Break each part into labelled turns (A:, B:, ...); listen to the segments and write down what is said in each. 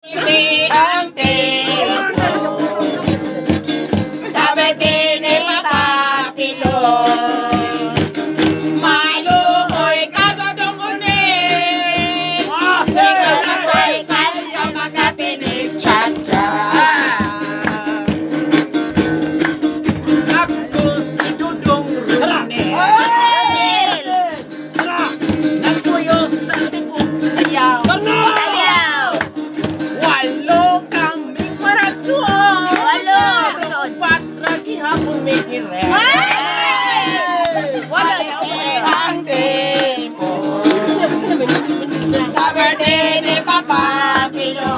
A: Hindi ang sa birthday ni Papa Pilo. Maluoy kadodong unin. Ikaw na saysay sa magkapinig satsa. Ako si Dudong Rune. Nagpuyo sa tibok sayaw. Walo kaming maragsuon. Upat ragi hapong may kire. Wala ang tempo. Sa birthday ni Papa Pino.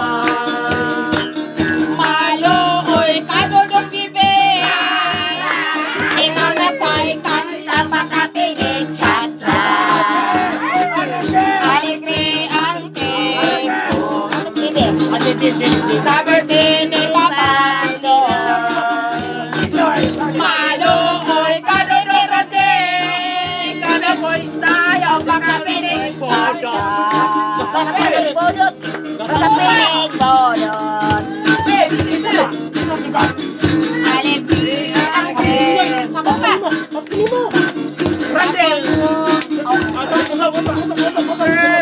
A: Maluoy kadodong gibe. Ikaw na sa'y kanta makapinig satsa. Aligre ang tempo. Sa birthday ni Papa Pino. Maluoy kadodorante. Ikaw na po'y sayaw makapinig bodot.
B: Makapinig bodot.
A: Aligre ang tempo. Randel.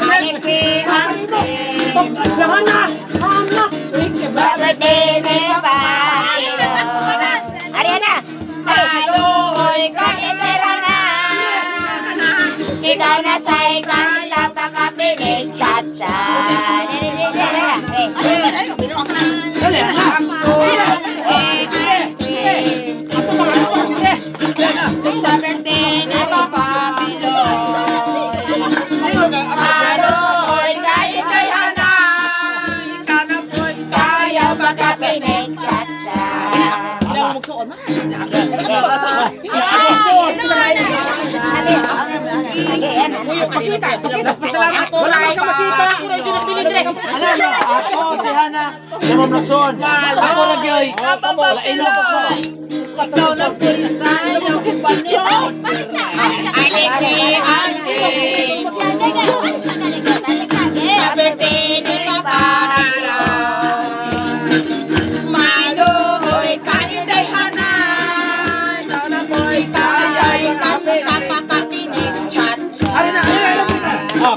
A: Aligre ang tempo. Sa birthday ni Papa Pino.
B: Ariana.
A: Maluoy kadodora na. Ikaw na sa'y kanta makapinig satsa. Sa birthday ni Papa Pino. Maluoy kadodora na. Ikaw na po'y sayaw makapinig satsa.
C: Ako si Hana. Namam Lakson. Ako Ragyoy. Lain ako ko.
A: Ikaw na po'y sayaw aligre ang tempo. Sa birthday ni Papa Pino. Maluoy kaninday hanan. Ikaw na po'y sasay kami kapakapinig chat.
C: Alin na.
A: Ako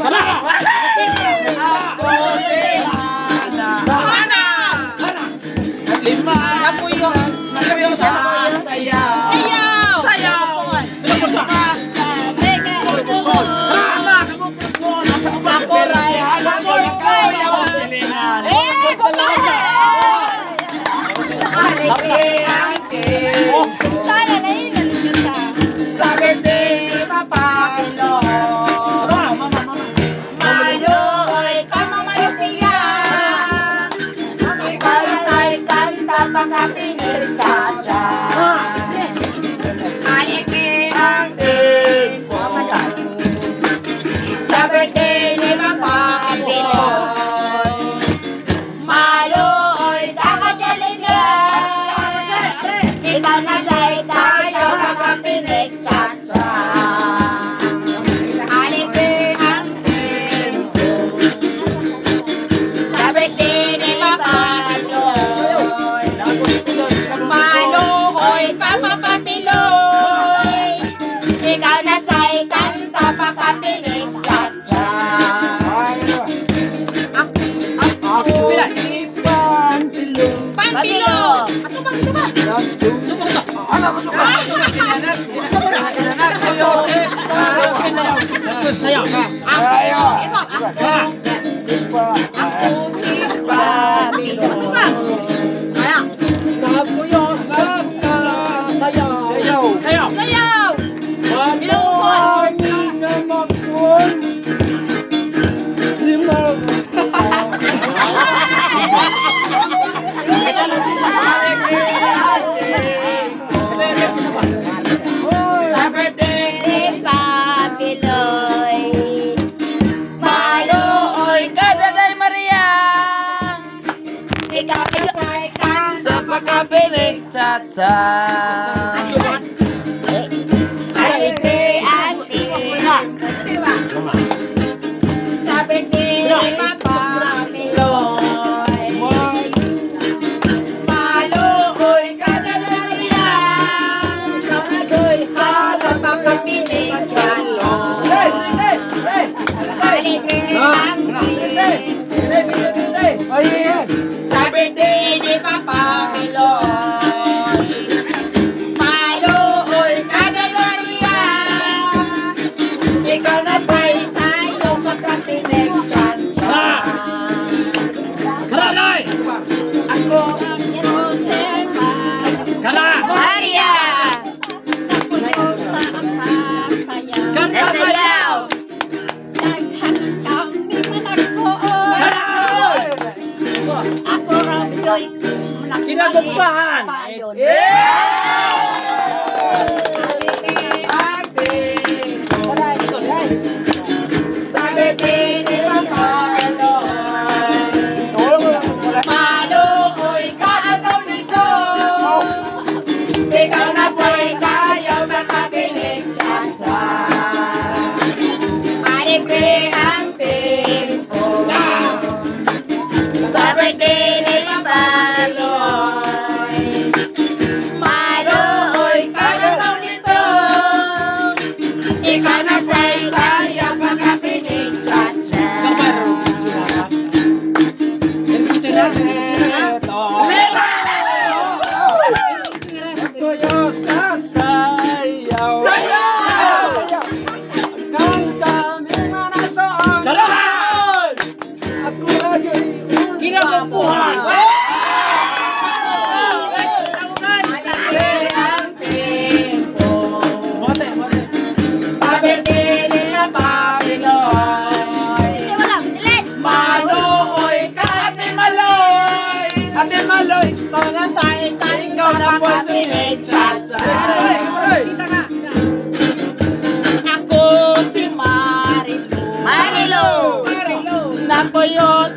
A: si Hana. Hana!
C: Lima.
A: Napuyo.
C: Napuyo sa
A: Sayaw!
B: Sayaw!
A: Sayaw! Ako ray, ako ray, sa birthday ni Papa Pino. Maluoy ka mamayosiya. Ikaw sa'y kanta makapinig satsa. Aligre ang tempo. Sa birthday ni Papa Pino. Maluoy kakadaligan. Ikaw na sa'y sayaw makapinig satsa. Aligre ang tempo. Sa birthday ni Papa Pino. Maluoy papapapiloy. Ikaw na sa'y kanta makapinig satsa. Pampilo! Ato ba? Ito ba? Ako si Pampilo. Ito ba? Sayaw! Sa birthday ni Papiloy. Maluoy kadaday Maria. Ikaw ay
C: Sa pagkapinig satsa.
A: aligre ang tempo. Sa birthday ni Papa Piloy.
C: Ako,
B: Kala!
A: Maria! Sasayaw! Ako radyo'y
B: Kinagugpahan!
A: Sa bibini magkakaloy. Maluoy ka ataw nito. Ikaw na sa'y sayaw makakinig siya sa malikli ang tempo lang. Sa birthday ni Mabaloy. Maluoy ka ataw nito. Ikaw na sa'y sayaw makakinig siya sa
B: Kinagugpuhan!
C: Ate Maloy, mga saing ikaw na po sinig sa
A: Ako si Marilo. Marilo. Nakuyo